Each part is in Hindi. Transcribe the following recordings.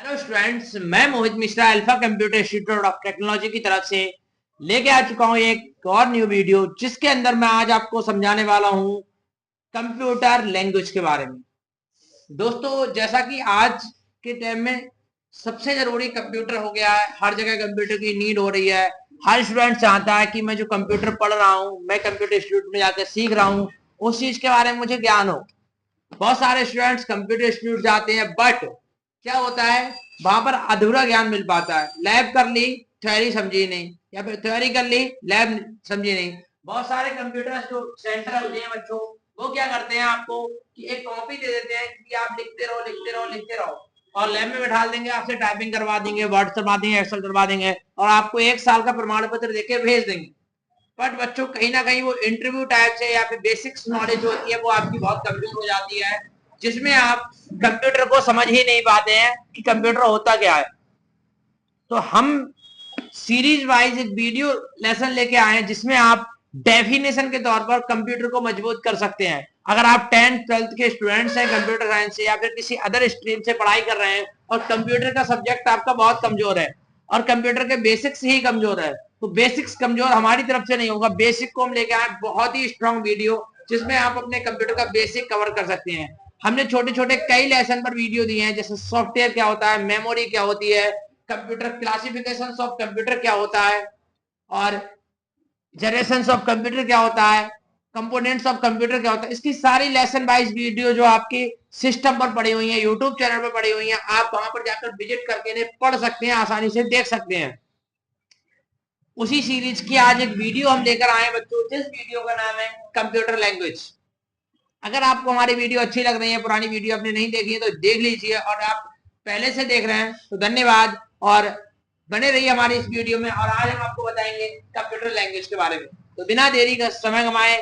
हेलो स्टूडेंट्स, मैं Mohit Mishra Alpha Computer Institute of Technology की तरफ से लेके आ चुका हूं एक और न्यू वीडियो, जिसके अंदर मैं आज आपको समझाने वाला हूं कंप्यूटर लैंग्वेज के बारे में। दोस्तों, जैसा कि आज के टाइम में सबसे जरूरी कंप्यूटर हो गया है, हर जगह कंप्यूटर की नीड हो रही है। हर स्टूडेंट चाहता है कि मैं जो कंप्यूटर पढ़ रहा हूँ, मैं कंप्यूटर इंस्टीट्यूट में जाकर सीख रहा हूँ, उस चीज के बारे में मुझे ज्ञान हो। बहुत सारे स्टूडेंट्स कंप्यूटर इंस्टीट्यूट जाते हैं, बट क्या होता है, वहां पर अधूरा ज्ञान मिल पाता है। लैब कर ली, थ्योरी समझी नहीं, या फिर थ्योरी कर ली, लैब समझी नहीं। बहुत सारे कंप्यूटर जो सेंटर होते हैं बच्चों, वो क्या करते हैं, आपको कि एक कॉपी दे देते हैं कि आप लिखते रहो लिखते रहो लिखते रहो, और लैब में बैठा देंगे, आपसे टाइपिंग करवा देंगे, वर्ड करवा देंगे, एक्सेल करवा देंगे, और आपको 1 साल का प्रमाण पत्र देके भेज देंगे। बट बच्चों, कहीं ना कहीं वो इंटरव्यू टाइप से या फिर बेसिक्स नॉलेज होती है, वो आपकी बहुत कमजोर हो जाती है, जिसमें आप कंप्यूटर को समझ ही नहीं पाते हैं कि कंप्यूटर होता क्या है। तो हम सीरीज वाइज एक वीडियो लेसन लेके आए हैं, जिसमें आप डेफिनेशन के तौर पर कंप्यूटर को मजबूत कर सकते हैं। अगर आप 10th-12th के स्टूडेंट्स हैं कंप्यूटर साइंस से, या फिर किसी अदर स्ट्रीम से पढ़ाई कर रहे हैं, और कंप्यूटर का सब्जेक्ट आपका बहुत कमजोर है, और कंप्यूटर के बेसिक्स ही कमजोर है, तो बेसिक्स कमजोर हमारी तरफ से नहीं होगा। बेसिक को हम लेके आए बहुत ही स्ट्रॉन्ग वीडियो, जिसमें आप अपने कंप्यूटर का बेसिक कवर कर सकते हैं। हमने छोटे छोटे कई लेसन पर वीडियो दिए हैं, जैसे सॉफ्टवेयर क्या होता है, मेमोरी क्या होती है, कंप्यूटर क्लासिफिकेशन ऑफ कंप्यूटर क्या होता है, और जनरेशन ऑफ कंप्यूटर क्या होता है, कंपोनेंट्स ऑफ कंप्यूटर क्या होता है। इसकी सारी लेसन वाइज वीडियो जो आपके सिस्टम पर पड़ी हुई है, यूट्यूब चैनल पर पड़ी हुई है, आप वहां पर जाकर विजिट करके इन्हें पढ़ सकते हैं, आसानी से देख सकते हैं। उसी सीरीज की आज एक वीडियो हम लेकर आए हैं बच्चों, जिस वीडियो का नाम है कंप्यूटर लैंग्वेज। अगर आपको हमारी वीडियो अच्छी लग रही है, पुरानी वीडियो आपने नहीं देखी है तो देख लीजिए, और आप पहले से देख रहे हैं तो धन्यवाद, और बने रहिए हमारी इस वीडियो में। और आज हम आपको बताएंगे कंप्यूटर लैंग्वेज के बारे में। तो बिना देरी का समय गंवाए,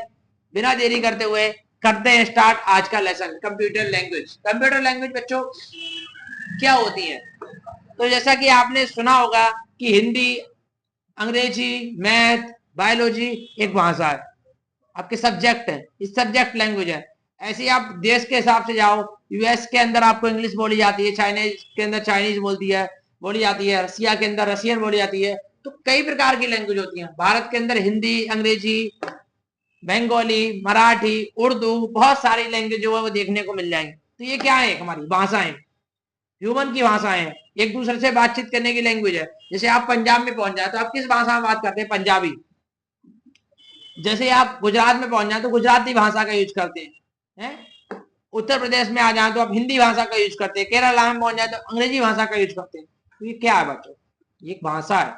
बिना देरी करते हुए करते हैं स्टार्ट आज का lesson, computer language. Computer language बच्चों क्या होती है, तो जैसा कि आपने सुना होगा कि हिंदी, अंग्रेजी, मैथ, बायोलॉजी एक भाषा है, आपके सब्जेक्ट है, इस सब्जेक्ट लैंग्वेज है। ऐसे ही आप देश के हिसाब से जाओ, यूएस के अंदर आपको इंग्लिश बोली जाती है, चाइनीज के अंदर चाइनीज बोली जाती है, रसिया के अंदर रसियन बोली जाती है। तो कई प्रकार की लैंग्वेज होती है। भारत के अंदर हिंदी, अंग्रेजी, बंगाली, मराठी, उर्दू, बहुत सारी लैंग्वेज जो है वो देखने को मिल जाएंगी। तो ये क्या है, हमारी भाषाएं, ह्यूमन की भाषाएं हैं, एक दूसरे से बातचीत करने की लैंग्वेज है। जैसे आप पंजाब में पहुंच जाए तो आप किस भाषा में बात करते हैं, पंजाबी। जैसे आप गुजरात में पहुंच जाए तो गुजराती भाषा का यूज करते हैं। उत्तर प्रदेश में आ जाए तो आप हिंदी भाषा का यूज करते हैं, केरला में पहुंच जाए तो अंग्रेजी भाषा का यूज करते हैं। तो ये क्या है बच्चों, ये एक भाषा है।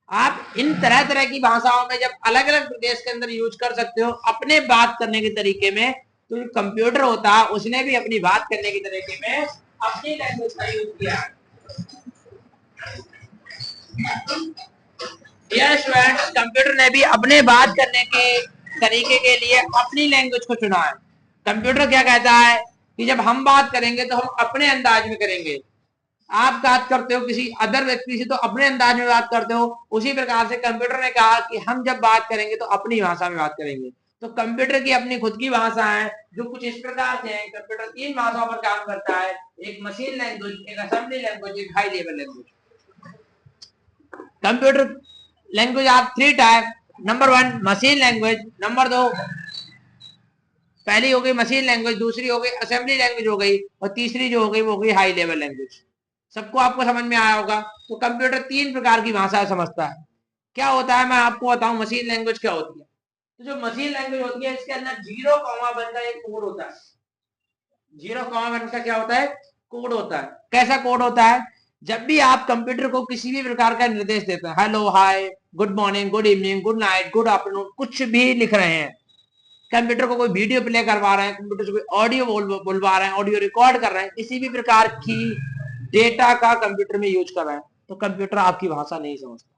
आप इन तरह तरह की भाषाओं में जब अलग अलग प्रदेश के अंदर यूज कर सकते हो अपने बात करने के तरीके में, तो जो कंप्यूटर होता है उसने भी अपनी बात करने के तरीके में अपनी लैंग्वेज का यूज किया है। डियर स्टूडेंट्स, कंप्यूटर ने भी अपने बात करने के तरीके के लिए अपनी लैंग्वेज को चुना है। कंप्यूटर क्या कहता है कि जब हम बात करेंगे तो हम अपने अंदाज में करेंगे। आप बात करते हो किसी अदर व्यक्ति से तो अपने अंदाज में बात करते हो, उसी प्रकार से कंप्यूटर ने कहा कि हम जब बात करेंगे तो अपनी भाषा में बात करेंगे। तो कंप्यूटर की अपनी खुद की भाषा है, जो कुछ इस प्रकार से है। कंप्यूटर 3 भाषाओं पर काम करता है, एक मशीन लैंग्वेज, एक असेंबली लैंग्वेज, एक high level language. Computer language are 3 type. Number 1 machine language, number 2 पहली हो गई मशीन लैंग्वेज, दूसरी हो गई असेंबली लैंग्वेज हो गई, और तीसरी जो हो गई वो हो गई हाई लेवल लैंग्वेज। सबको आपको समझ में आया होगा। तो कंप्यूटर 3 प्रकार की भाषा समझता है। क्या होता है, मैं आपको बताऊं मशीन लैंग्वेज क्या होती है। तो जो मशीन लैंग्वेज होती है, इसके अंदर 0,1 का एक कोड होता है। 0,1 का क्या होता है, कोड होता है। कैसा कोड होता है, जब भी आप कंप्यूटर को किसी भी प्रकार का निर्देश देते हैं, hello, hi, good morning, good evening, good night, good afternoon, कुछ भी लिख रहे हैं, कंप्यूटर को कोई वीडियो प्ले करवा रहे हैं, कंप्यूटर से कोई ऑडियो बुलवा रहे हैं, ऑडियो रिकॉर्ड कर रहे हैं, किसी भी प्रकार की डेटा का कंप्यूटर में यूज कर रहे हैं, तो कंप्यूटर आपकी भाषा नहीं समझता।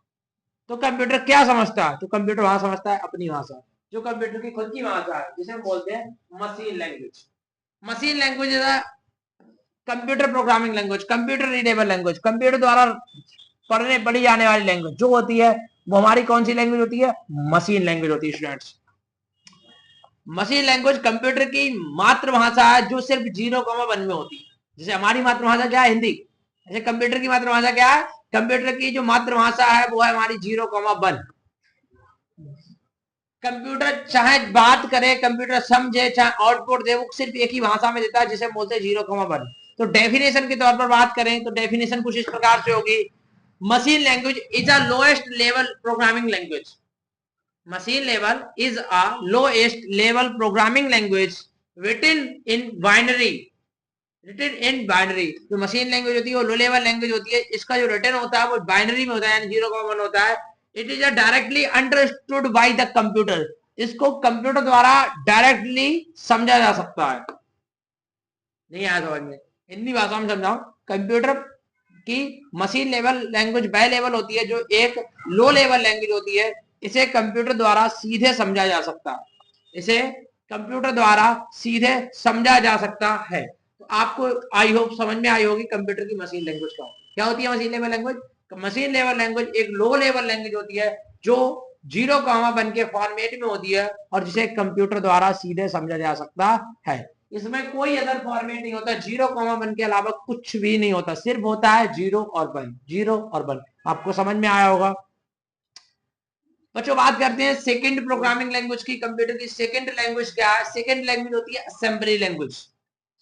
तो कंप्यूटर क्या समझता है, तो कंप्यूटर वहां समझता है अपनी भाषा, जो कंप्यूटर की खुद की भाषा है, जिसे हम बोलते हैं मशीन लैंग्वेज। मशीन लैंग्वेज है computer programming language, computer readable language, computer द्वारा पढ़ी जाने वाली लैंग्वेज जो होती है, वो हमारी कौन सी लैंग्वेज होती है, मशीन लैंग्वेज होती है स्टूडेंट्स। मशीन लैंग्वेज कंप्यूटर की मातृभाषा है, जो सिर्फ 0,1 में होती है। जैसे हमारी मातृभाषा क्या है, हिंदी ऐसे कंप्यूटर की मातृभाषा क्या है? कंप्यूटर की जो मातृभाषा है वो है हमारी 0,1। कंप्यूटर चाहे बात करे, कंप्यूटर समझे, चाहे आउटपुट दे, वो सिर्फ एक ही भाषा में देता है जिसे बोलते हैं 0,1। तो डेफिनेशन के तौर पर बात करें तो डेफिनेशन कुछ इस प्रकार से होगी, machine language is a lowest level programming language. Machine level is a lowest level programming language written in binary। Written in binary. जो मशीन लैंग्वेज होती है वो लो लेवल लैंग्वेज होती है, इसका जो रिटन होता है वो बाइनरी में होता है, यानी 0,1 होता है। It is directly understood by the computer. इसको कंप्यूटर द्वारा डायरेक्टली समझा जा सकता है। नहीं आया समझ में? हिंदी भाषा में समझाऊं, कंप्यूटर की मशीन लेवल लैंग्वेज वह लेवल होती है जो एक लो लेवल लैंग्वेज होती है, इसे कंप्यूटर द्वारा सीधे समझा जा सकता है। इसे कंप्यूटर द्वारा सीधे समझा जा सकता है। तो आपको आई होप समझ में आई होगी कंप्यूटर की मशीन लैंग्वेज क्या होती है। Machine level language, machine level language एक लो लेवल लैंग्वेज होती है जो 0,1 के फॉर्मेट में होती है और जिसे कंप्यूटर द्वारा सीधे समझा जा सकता है। इसमें कोई अदर फॉर्मेट नहीं होता, 0,1 के अलावा कुछ भी नहीं होता, सिर्फ होता है 0 और 1, 0 और 1। आपको समझ में आया होगा। बच्चों बात करते हैं सेकंड प्रोग्रामिंग लैंग्वेज की। कंप्यूटर की सेकंड लैंग्वेज क्या है? सेकंड लैंग्वेज होती है असेंबली लैंग्वेज।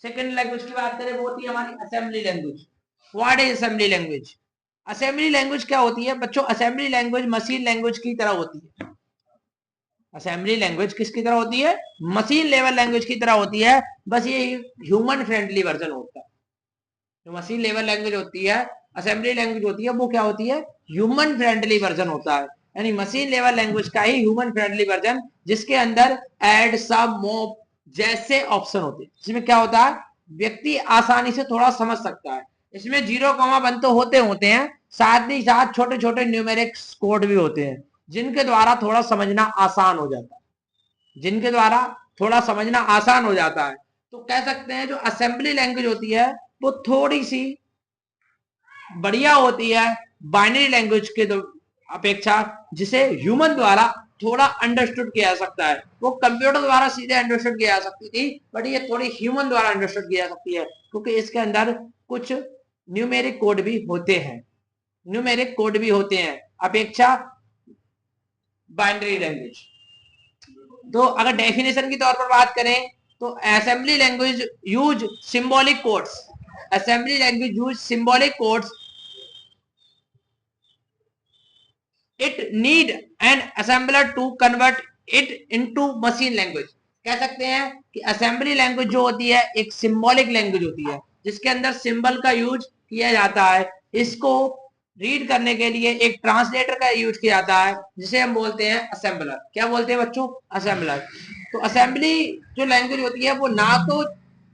सेकंड लैंग्वेज की बात करें वो होती है हमारी assembly language. What is assembly language? Assembly language क्या होती है बच्चों? असेंबली लैंग्वेज मशीन लैंग्वेज की तरह होती है। असेंबली लैंग्वेज किसकी तरह होती है? मशीन लेवल लैंग्वेज की तरह होती है, बस ये ह्यूमन फ्रेंडली वर्जन होता है। जो मशीन लेवल लैंग्वेज होती है, असेंबली लैंग्वेज होती है, वो क्या होती है? ह्यूमन फ्रेंडली वर्जन होता है। यानी मशीन लेवल लैंग्वेज का ही ह्यूमन फ्रेंडली वर्जन, जिसके अंदर ऐड, सब, मोप जैसे ऑप्शन होते हैं। इसमें क्या होता है? व्यक्ति आसानी से थोड़ा समझ सकता है। इसमें 0,1 तो होते हैं, साथ ही साथ छोटे छोटे न्यूमेरिक कोड भी होते हैं जिनके द्वारा थोड़ा समझना आसान हो जाता है, जिनके द्वारा थोड़ा समझना आसान हो जाता है। तो कह सकते हैं जो असेंबली लैंग्वेज होती है वो थोड़ी सी बढ़िया होती है बाइनरी लैंग्वेज के अपेक्षा, जिसे ह्यूमन द्वारा थोड़ा अंडरस्टूड किया जा सकता है। वो कंप्यूटर द्वारा सीधे अंडरस्टूड किया जा सकती थी, बट ये थोड़ी ह्यूमन द्वारा अंडरस्टूड किया जा सकती है क्योंकि इसके अंदर कुछ न्यूमेरिक कोड भी होते हैं, न्यूमेरिक कोड भी होते हैं अपेक्षा बाइनरी लैंग्वेज। तो अगर डेफिनेशन की तौर पर बात करें तो assembly language use symbolic codes. Assembly language use symbolic codes. It need an assembler to convert it into machine language. कह सकते हैं कि असेंबली लैंग्वेज जो होती है एक सिंबॉलिक लैंग्वेज होती है जिसके अंदर सिंबल का यूज किया जाता है। इसको रीड करने के लिए एक ट्रांसलेटर का यूज किया जाता है जिसे हम बोलते हैं असेंबलर। क्या बोलते हैं बच्चों? असेंबलर। तो असेंबली जो लैंग्वेज होती है वो ना तो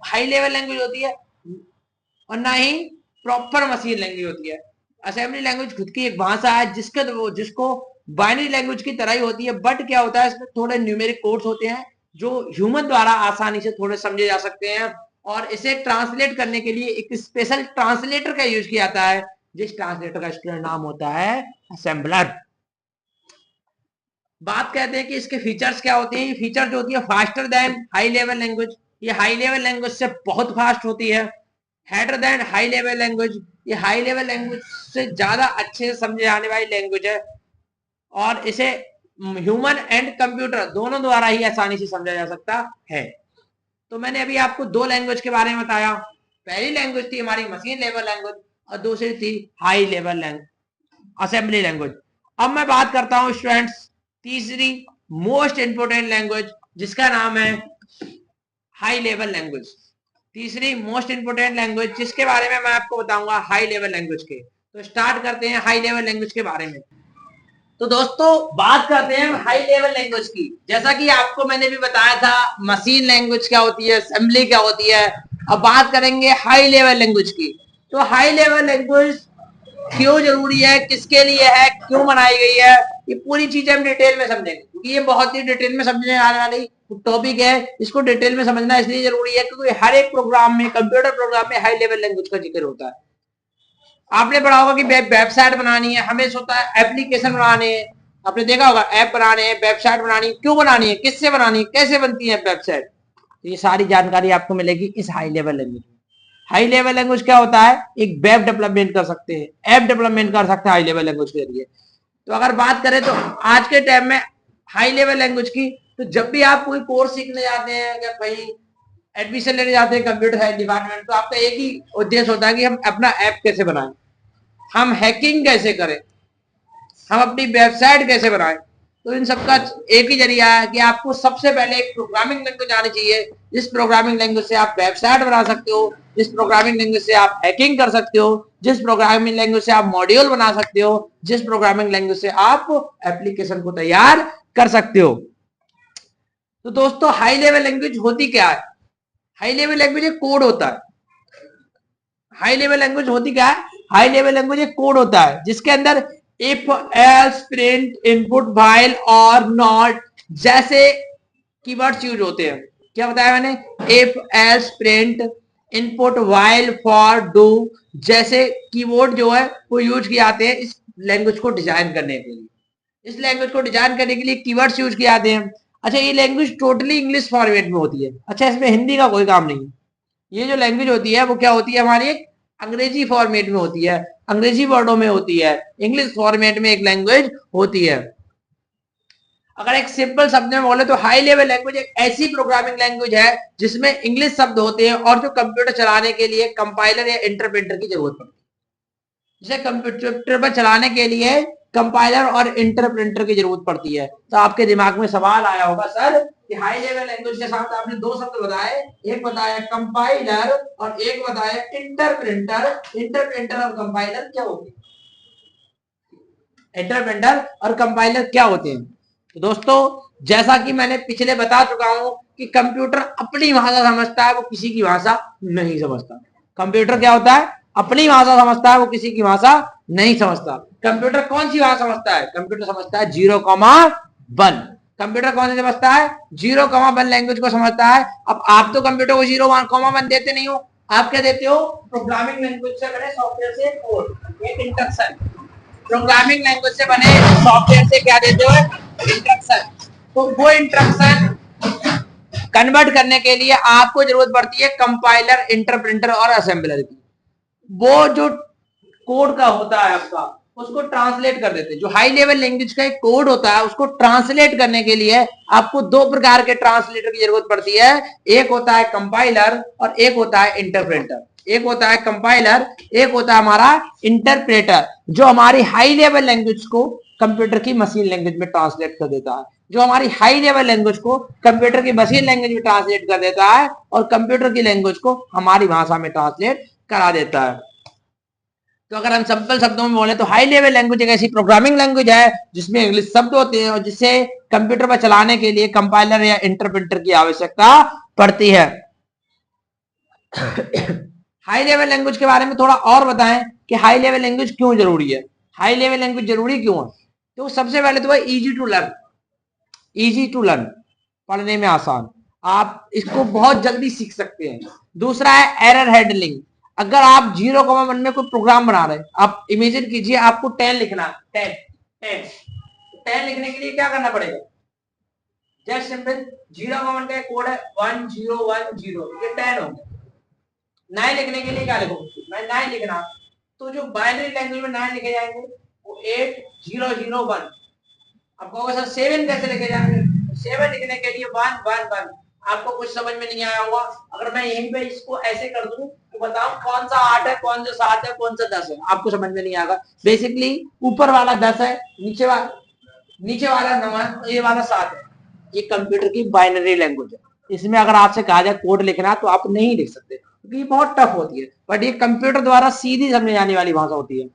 हाई लेवल लैंग्वेज होती है और ना ही प्रॉपर मशीन लैंग्वेज होती है। असेंबली लैंग्वेज खुद की एक भाषा है जिसको बाइनरी लैंग्वेज की तरह ही होती है, बट क्या होता है इसमें थोड़े न्यूमेरिक कोड्स होते हैं जो ह्यूमन द्वारा आसानी से थोड़े समझे जा सकते हैं और इसे ट्रांसलेट करने के लिए एक स्पेशल ट्रांसलेटर का यूज किया जाता है जिस ट्रांसलेटर का स्टूडेंट नाम होता है असेंबलर। बात कहते हैं कि इसके फीचर्स क्या होते हैं। ये फीचर जो होती है faster than high level language, ये हाई लेवल लैंग्वेज से बहुत फास्ट होती है। Header than high level language, ये हाई लेवल लैंग्वेज से ज्यादा अच्छे से समझे जाने वाली लैंग्वेज है और इसे ह्यूमन एंड कंप्यूटर दोनों द्वारा ही आसानी से समझा जा सकता है। तो मैंने अभी आपको दो लैंग्वेज के बारे में बताया। पहली लैंग्वेज थी हमारी मशीन लेवल लैंग्वेज और दूसरी थी high level language, assembly language. अब मैं बात करता हूं स्टूडेंट्स तीसरी मोस्ट इंपोर्टेंट लैंग्वेज जिसका नाम है हाई लेवल लैंग्वेज। तीसरी मोस्ट इंपोर्टेंट लैंग्वेज जिसके बारे में मैं आपको बताऊंगा हाई लेवल लैंग्वेज के। तो स्टार्ट करते हैं हाई लेवल लैंग्वेज के बारे में। तो दोस्तों बात करते हैं हाई लेवल लैंग्वेज की। जैसा कि आपको मैंने भी बताया था मशीन लैंग्वेज क्या होती है, असेंबली क्या होती है। अब बात करेंगे हाई लेवल लैंग्वेज की। तो हाई लेवल लैंग्वेज क्यों जरूरी है, किसके लिए है, क्यों बनाई गई है, ये पूरी चीजें हम डिटेल में समझेंगे क्योंकि ये बहुत ही डिटेल में समझने आने वाली टॉपिक है। इसको डिटेल में समझना इसलिए जरूरी है क्योंकि हर एक प्रोग्राम में, कंप्यूटर प्रोग्राम में हाई लेवल लैंग्वेज का जिक्र होता है। आपने पढ़ा होगा कि वेबसाइट बनानी है, हमें होता है एप्लीकेशन बनाने हैं, आपने देखा होगा ऐप बनाने हैं, वेबसाइट बनानी है, क्यों बनानी है, किससे बनानी है, कैसे बनती है वेबसाइट। तो ये सारी जानकारी आपको मिलेगी इस हाई लेवल लैंग्वेज में। हाई लेवल लैंग्वेज क्या होता है, एक वेब डेवलपमेंट कर सकते हैं, ऐप डेवलपमेंट कर सकते हैं हाई लेवल लैंग्वेज के जरिए। तो अगर बात करें तो आज के टाइम में हाई लेवल लैंग्वेज की, तो जब भी आप कोई कोर्स सीखने जाते हैं या कहीं एडमिशन लेने जाते हैं कंप्यूटर साइंस डिपार्टमेंट, तो आपका एक ही उद्देश्य होता है कि हम अपना ऐप कैसे बनाएं, हम हैकिंग कैसे करें, हम अपनी वेबसाइट कैसे बनाएं। तो इन सबका एक ही जरिया है कि आपको सबसे पहले एक प्रोग्रामिंग लैंग्वेज आनी चाहिए, जिस प्रोग्रामिंग लैंग्वेज से आप वेबसाइट बना सकते हो, जिस प्रोग्रामिंग लैंग्वेज से आप हैकिंग कर सकते हो, जिस प्रोग्रामिंग लैंग्वेज से आप मॉड्यूल बना सकते हो, जिस प्रोग्रामिंग लैंग्वेज से आप एप्लीकेशन को तैयार कर सकते हो। तो दोस्तों हाई लेवल लैंग्वेज होती क्या है, हाई लेवल लैंग्वेज एक कोड होता है। हाई लेवल लैंग्वेज होती क्या है, हाई लेवल लैंग्वेज एक कोड होता है जिसके अंदर if else print input while और नॉट जैसे कीवर्ड्स यूज होते हैं। क्या बताया मैंने, if else print input while for do जैसे कीवर्ड जो है वो यूज किए जाते हैं इस लैंग्वेज को डिजाइन करने के लिए। इस लैंग्वेज को डिजाइन करने के लिए कीवर्ड्स यूज किए जाते हैं। अच्छा, ये लैंग्वेज टोटली इंग्लिश फॉर्मेट में होती है। अच्छा, इसमें हिंदी का कोई काम नहीं है। ये जो लैंग्वेज होती है वो क्या होती है, हमारी एक अंग्रेजी फॉर्मेट में होती है, अंग्रेजी वर्डों में होती है, इंग्लिश फॉर्मेट में एक लैंग्वेज होती है। अगर एक सिंपल शब्द में बोले तो हाई लेवल लैंग्वेज एक ऐसी प्रोग्रामिंग लैंग्वेज है जिसमें इंग्लिश शब्द होते हैं और जो कंप्यूटर चलाने के लिए कंपाइलर या इंटरप्रेटर की जरूरत पड़ती है। जिसे कंप्यूटर पर चलाने के लिए कंपाइलर और इंटरप्रेटर की जरूरत पड़ती है। तो आपके दिमाग में सवाल आया होगा सर कि हाई लेवल लैंग्वेज के साथ आपने दो शब्द बताए, एक बताया कंपाइलर और एक बताया इंटरप्रेटर। इंटरप्रेटर और कंपाइलर क्या होते हैं, इंटरप्रेटर और कंपाइलर क्या होते हैं। तो दोस्तों जैसा कि मैंने पिछले बता चुका हूं कि कंप्यूटर अपनी भाषा समझता है, वो किसी की भाषा नहीं समझता। कंप्यूटर क्या होता है, अपनी भाषा समझता है, वो किसी की भाषा नहीं समझता। कंप्यूटर कौन सी भाषा समझता है, कंप्यूटर समझता है 0,1। कंप्यूटर कौन सी समझता है, 0,1 लैंग्वेज को समझता है। अब आप तो कंप्यूटर को 0,1 देते नहीं हो, आप क्या देते हो, प्रोग्रामिंग लैंग्वेज से बने सॉफ्टवेयर से कोड, एक इंस्ट्रक्शन। प्रोग्रामिंग लैंग्वेज से बने सॉफ्टवेयर से क्या देते हो, इंस्ट्रक्शन। तो वो इंस्ट्रक्शन कन्वर्ट करने के लिए आपको जरूरत पड़ती है कंपाइलर, इंटरप्रेटर और असेंबलर की। वो जो कोड का होता है आपका, उसको ट्रांसलेट कर देते हैं। जो हाई लेवल लैंग्वेज का एक कोड होता है उसको ट्रांसलेट करने के लिए आपको दो प्रकार के ट्रांसलेटर की जरूरत पड़ती है। एक होता है कंपाइलर और एक होता है इंटरप्रेटर। एक होता है कंपाइलर, एक होता है हमारा इंटरप्रेटर, जो हमारी हाई लेवल लैंग्वेज को कंप्यूटर की मशीन लैंग्वेज में ट्रांसलेट कर देता है। जो हमारी हाई लेवल लैंग्वेज को कंप्यूटर की मशीन लैंग्वेज में ट्रांसलेट कर देता है और कंप्यूटर की लैंग्वेज को हमारी भाषा में ट्रांसलेट करा देता है। तो अगर हम सिंपल शब्दों में बोले तो हाई लेवल लैंग्वेज एक ऐसी प्रोग्रामिंग लैंग्वेज है जिसमें इंग्लिश शब्द होते हैं और जिसे कंप्यूटर पर चलाने के लिए कंपाइलर या इंटरप्रेटर की आवश्यकता पड़ती है। हाई लेवल लैंग्वेज के बारे में थोड़ा और बताएं कि हाई लेवल लैंग्वेज क्यों जरूरी है। हाई लेवल लैंग्वेज जरूरी क्यों है, तो सबसे पहले तो easy to learn, easy to learn, पढ़ने में आसान, आप इसको बहुत जल्दी सीख सकते हैं। दूसरा है एरर हैंडलिंग। अगर आप 0,1 में कोई प्रोग्राम बना रहे हैं, आप इमेजिन कीजिए आपको 10 लिखना, 10 लिखने के लिए क्या करना पड़ेगा, जस्ट सिंपल 0,1 का कोड है 1010, ये 10 हो गया। 9 लिखने के लिए क्या लिखो, मैं 9 लिखना, तो जो बाइनरी लैंग्वेज में 9 लिखे जाएंगे वो 8001। अब कहोगे सर 7 कैसे लिखे जाएंगे, 7 लिखने के लिए 111। आपको कुछ समझ में नहीं आया होगा। अगर मैं यहीं पे इसको ऐसे कर दूं तो बताऊं कौन सा 8 है, कौन सा 7 है, कौन सा 10 है, आपको समझ में नहीं आएगा। बेसिकली ऊपर वाला 10 है, नीचे वाला 9 है, ये वाला 7 है। ये कंप्यूटर की बाइनरी लैंग्वेज है। इसमें अगर आपसे कहा जाए कोड लिखना तो आप नहीं लिख सकते क्योंकि ये बहुत टफ होती है, बट ये कंप्यूटर द्वारा सीधी समझ जाने वाली भाषा होती है।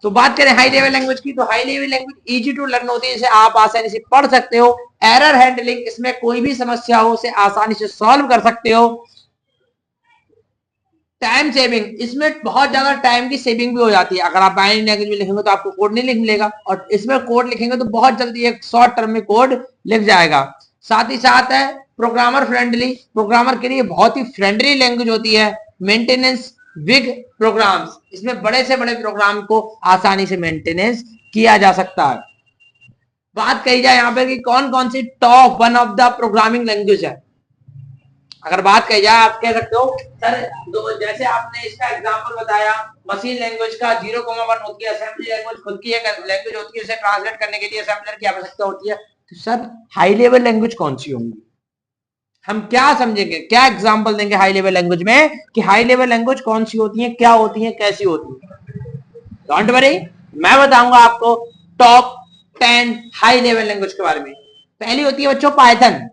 तो बात करें हाई लेवल लैंग्वेज की, तो high level language easy to learn होती है, इसे आप आसानी से पढ़ सकते हो। एरर हैंडलिंग, इसमें कोई भी समस्या हो उसे आसानी से सॉल्व कर सकते हो। टाइम सेविंग, इसमें बहुत ज्यादा टाइम की सेविंग भी हो जाती है। अगर आप बाइनरी लैंग्वेज में लिखेंगे तो आपको कोड नहीं लिख मिलेगा, और इसमें कोड लिखेंगे तो बहुत जल्दी एक शॉर्ट टर्म में कोड लिख जाएगा। साथ ही साथ है प्रोग्रामर फ्रेंडली, प्रोग्रामर के लिए बहुत ही फ्रेंडली लैंग्वेज होती है। मेंटेनेंस बिग प्रोग्राम्स, इसमें बड़े से बड़े प्रोग्राम को आसानी से मेंटेनेंस किया जा सकता है। बात कही जाए यहाँ पे कि कौन कौन सी top 1 of the programming language है, अगर बात कही जाए आप कह सकते हो सर जैसे आपने इसका एग्जांपल बताया मशीन लैंग्वेज का 0,1 होती है, असेंबली लैंग्वेज खुद की एक लैंग्वेज होती है, उसे ट्रांसलेट करने के लिए असेंबलर की आवश्यकता होती है। तो सर हाई लेवल लैंग्वेज कौन सी होंगी, हम क्या समझेंगे, क्या एग्जांपल देंगे हाई लेवल लैंग्वेज में कि हाई लेवल लैंग्वेज कौन सी होती है, क्या होती है, कैसी होती है। डोंट वरी, मैं बताऊंगा आपको टॉप 10 हाई लेवल लैंग्वेज के बारे में। पहली होती है बच्चों पाइथन।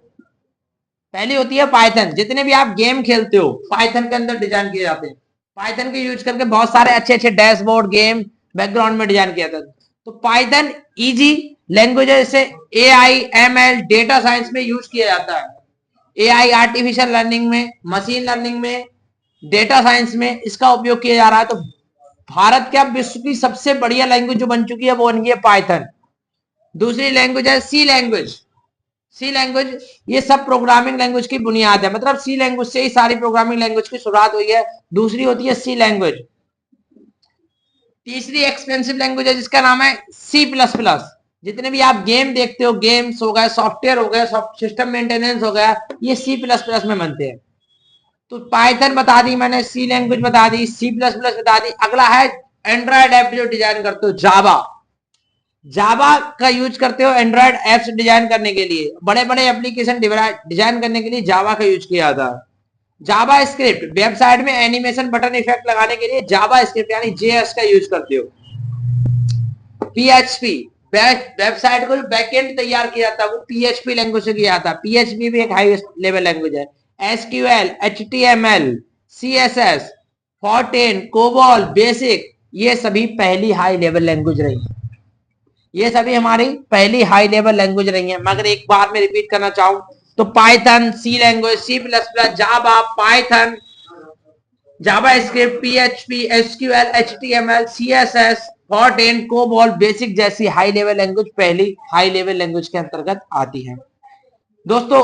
पहली होती है पाइथन। जितने भी आप गेम खेलते हो पाइथन के अंदर डिजाइन किए जाते हैं। पाइथन के यूज करके बहुत सारे अच्छे अच्छे डैशबोर्ड गेम बैकग्राउंड में डिजाइन किया जाता है। तो पाइथन इजी लैंग्वेज है, इसे एआई एमएल डेटा साइंस में यूज किया जाता है। एआई आर्टिफिशियल लर्निंग में, मशीन लर्निंग में, डेटा साइंस में इसका उपयोग किया जा रहा है। तो भारत क्या विश्व की सबसे बढ़िया लैंग्वेज जो बन चुकी है वो बन गई है पाइथन। दूसरी लैंग्वेज है सी लैंग्वेज। सी लैंग्वेज ये सब प्रोग्रामिंग लैंग्वेज की बुनियाद है, मतलब सी लैंग्वेज से ही सारी प्रोग्रामिंग लैंग्वेज की शुरुआत हुई है। दूसरी होती है सी लैंग्वेज। तीसरी एक्सपेंसिव लैंग्वेज है जिसका नाम है सी प्लस प्लस। जितने भी आप गेम देखते हो, गेम्स हो गए, सॉफ्टवेयर हो गए, सिस्टम मेंटेनेंस हो गया, ये सी प्लस प्लस में बनते हैं। तो पाइथन बता दी मैंने, सी लैंग्वेज बता दी, सी प्लस प्लस बता दी। अगला है एंड्रॉइड ऐप जो डिजाइन करते हो, जावा। जावा का यूज करते हो एंड्रॉइड एप्स डिजाइन करने के लिए, बड़े बड़े एप्लीकेशन डिजाइन करने के लिए जावा का यूज किया जाता है। जावा स्क्रिप्ट वेबसाइट में एनिमेशन बटन इफेक्ट लगाने के लिए जावा स्क्रिप्ट यानी जेएस का यूज करते हो। पीएचपी वेबसाइट को बैकएंड तैयार किया जाता है वो पीएचपी लैंग्वेज से किया जाता है। पीएचपी भी एक हाई लेवल लैंग्वेज है। SQL, HTML, CSS, Fortran, COBOL, BASIC, ये सभी पहली हाई लेवल लैंग्वेज रही। ये सभी हमारी पहली हाई लेवल लैंग्वेज रही है। मैं अगर एक बार में रिपीट करना चाहूं तो Python, C language, C plus plus, Java, Python, JavaScript, PHP, SQL, HTML, CSS, Fortran, COBOL, BASIC जैसी हाई लेवल लैंग्वेज पहली हाई लेवल लैंग्वेज के अंतर्गत आती है। दोस्तों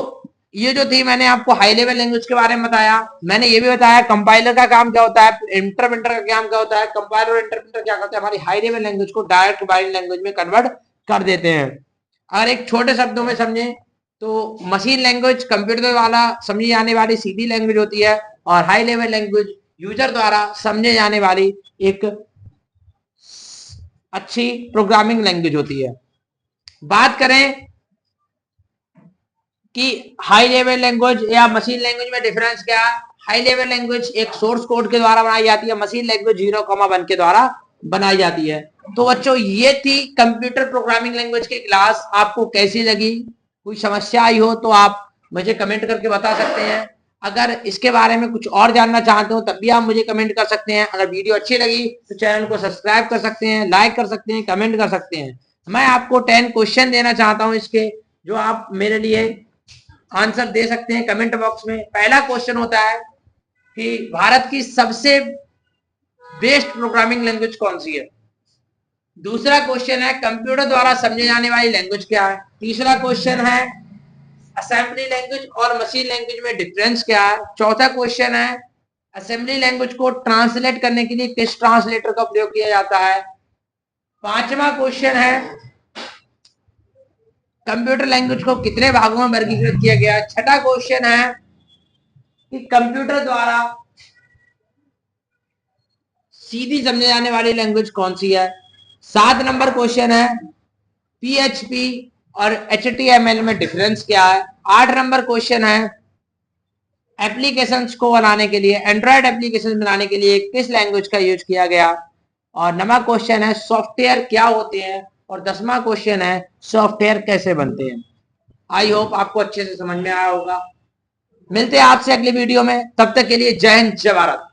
ये जो थी मैंने आपको हाई लेवल लैंग्वेज के बारे में बताया। मैंने ये भी बताया कंपाइलर का काम क्या होता है, इंटरप्रेटर का काम क्या होता है। कंपाइलर और इंटरप्रेटर क्या करते हैं, हमारी हाई लेवल लैंग्वेज को डायरेक्ट बाइनरी लैंग्वेज में कन्वर्ट कर देते हैं। अगर एक छोटे शब्दों में समझे तो मशीन लैंग्वेज कंप्यूटर वाला समझी जाने वाली सीधी लैंग्वेज होती है, और हाई लेवल लैंग्वेज यूजर द्वारा समझे जाने वाली एक अच्छी प्रोग्रामिंग लैंग्वेज होती है। बात करें कि हाई लेवल लैंग्वेज या मशीन लैंग्वेज में डिफरेंस क्या है। हाई लेवल लैंग्वेज एक सोर्स कोड के द्वारा बनाई जाती है, मशीन लैंग्वेज 0,1 के द्वारा बनाई जाती है। तो बच्चों ये थी कंप्यूटर प्रोग्रामिंग लैंग्वेज की क्लास। आपको कैसी लगी, कोई समस्या आई हो तो आप मुझे कमेंट करके बता सकते हैं। अगर इसके बारे में कुछ और जानना चाहते हो तब भी आप मुझे कमेंट कर सकते हैं। अगर वीडियो अच्छी लगी तो चैनल को सब्सक्राइब कर सकते हैं, लाइक कर सकते हैं, कमेंट कर सकते हैं। मैं आपको 10 क्वेश्चन देना चाहता हूं इसके, जो आप मेरे लिए आंसर दे सकते हैं कमेंट बॉक्स में। पहला क्वेश्चन होता है कि भारत की सबसे बेस्ट प्रोग्रामिंग लैंग्वेज कौन सी है। दूसरा क्वेश्चन है कंप्यूटर द्वारा समझे जाने वाली लैंग्वेज क्या है। तीसरा क्वेश्चन है असेंबली लैंग्वेज और मशीन लैंग्वेज में डिफरेंस क्या है। चौथा क्वेश्चन है असेंबली लैंग्वेज को ट्रांसलेट करने के लिए किस ट्रांसलेटर का प्रयोग किया जाता है। पांचवा क्वेश्चन है कंप्यूटर लैंग्वेज को कितने भागों में वर्गीकृत किया गया। छठा क्वेश्चन है कि कंप्यूटर द्वारा सीधी समझे जाने वाली लैंग्वेज कौन सी है। 7 नंबर क्वेश्चन है पीएचपी और एचटीएमएल में डिफरेंस क्या है। 8 नंबर क्वेश्चन है एप्लीकेशंस को बनाने के लिए, एंड्रॉइड एप्लीकेशन बनाने के लिए किस लैंग्वेज का यूज किया गया। और 9वां क्वेश्चन है सॉफ्टवेयर क्या होते हैं। और 10वां क्वेश्चन है सॉफ्टवेयर कैसे बनते हैं। आई होप आपको अच्छे से समझ में आया होगा। मिलते हैं आपसे अगली वीडियो में, तब तक के लिए जय हिंद जय भारत।